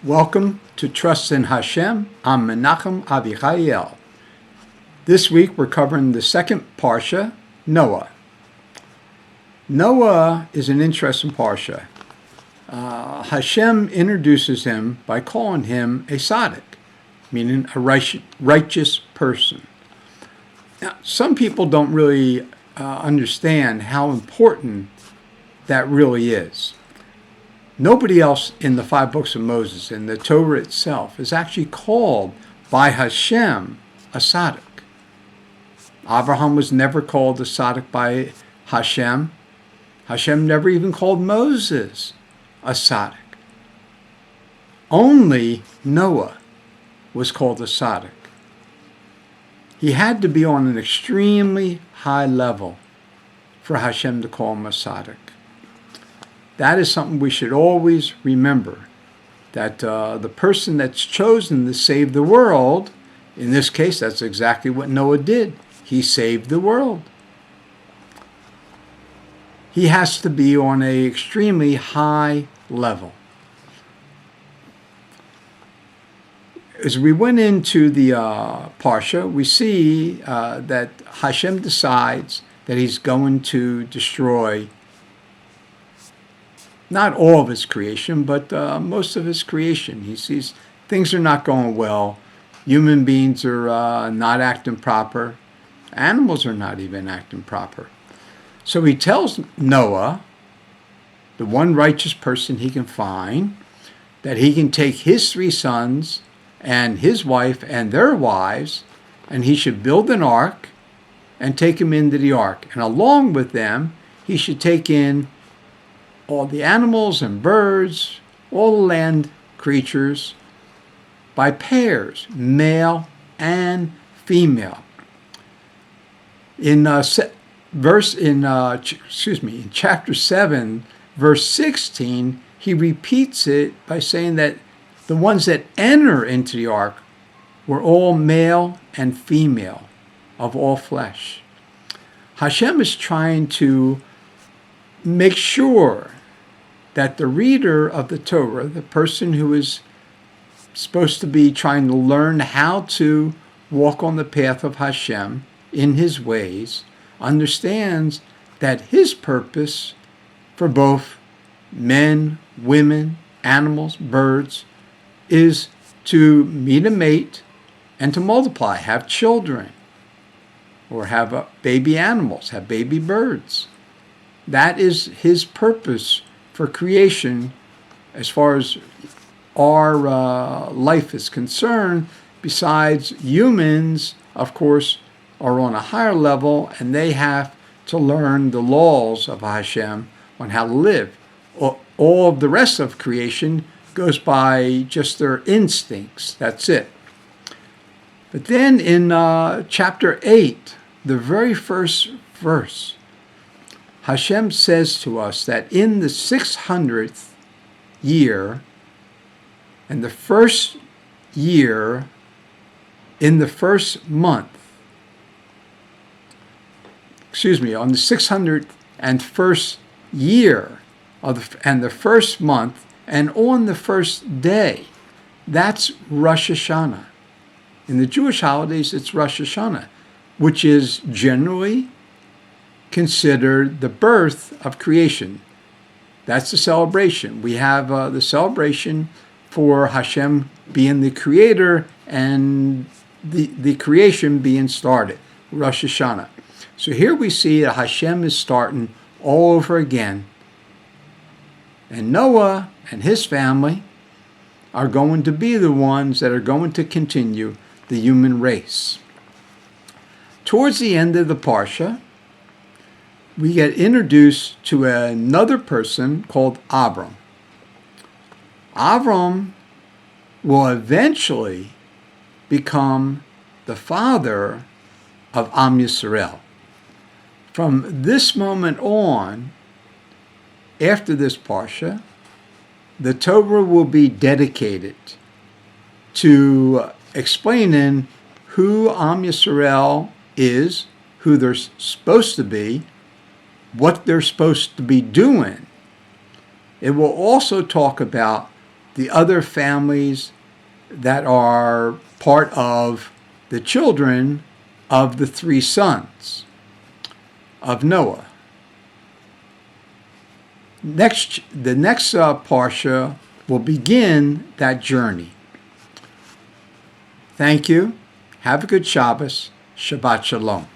Welcome to Trust in Hashem. I'm Menachem Avichayel. This week we're covering the second Parsha, Noah. Noah is an interesting Parsha. Hashem introduces him by calling him a tzaddik, meaning a righteous person. Now, some people don't really understand how important that really is. Nobody else in the 5 books of Moses, in the Torah itself, is actually called by Hashem a tzaddik. Abraham was never called a tzaddik by Hashem. Hashem never even called Moses a tzaddik. Only Noah was called a tzaddik. He had to be on an extremely high level for Hashem to call him a tzaddik. That is something we should always remember, that the person that's chosen to save the world, in this case, that's exactly what Noah did. He saved the world. He has to be on an extremely high level. As we went into the Parsha, we see that Hashem decides that he's going to destroy not all of his creation, but most of his creation. He sees things are not going well. Human beings are not acting proper. Animals are not even acting proper. So he tells Noah, the one righteous person he can find, that he can take his 3 sons and his wife and their wives, and he should build an ark and take them into the ark. And along with them, he should take in all the animals and birds, all the land creatures, by pairs, male and female. In chapter 7, verse 16, he repeats it by saying that the ones that enter into the ark were all male and female of all flesh. Hashem is trying to make sure that the reader of the Torah, the person who is supposed to be trying to learn how to walk on the path of Hashem in his ways, understands that his purpose for both men, women, animals, birds, is to meet a mate and to multiply, have children, or have baby animals, have baby birds. That is his purpose for creation as far as our life is concerned. Besides, humans, of course, are on a higher level, and they have to learn the laws of Hashem on how to live. All of the rest of creation goes by just their instincts. That's it. But then in chapter 8, the very first verse, Hashem says to us that in the 600th year, and the first year, in the first month, on the 601st year and the first month, and on the first day, that's Rosh Hashanah. In the Jewish holidays, it's Rosh Hashanah, which is generally considered the birth of creation. That's the celebration. We have the celebration for Hashem being the creator and the creation being started, Rosh Hashanah. So here we see that Hashem is starting all over again. And Noah and his family are going to be the ones that are going to continue the human race. Towards the end of the Parsha, we get introduced to another person called Abram. Abram will eventually become the father of Am Yisrael. From this moment on, after this Parsha, the Torah will be dedicated to explaining who Am Yisrael is, who they're supposed to be, what they're supposed to be doing. It will also talk about the other families that are part of the children of the three sons of Noah. The next Parsha will begin that journey. Thank you. Have a good Shabbos. Shabbat Shalom.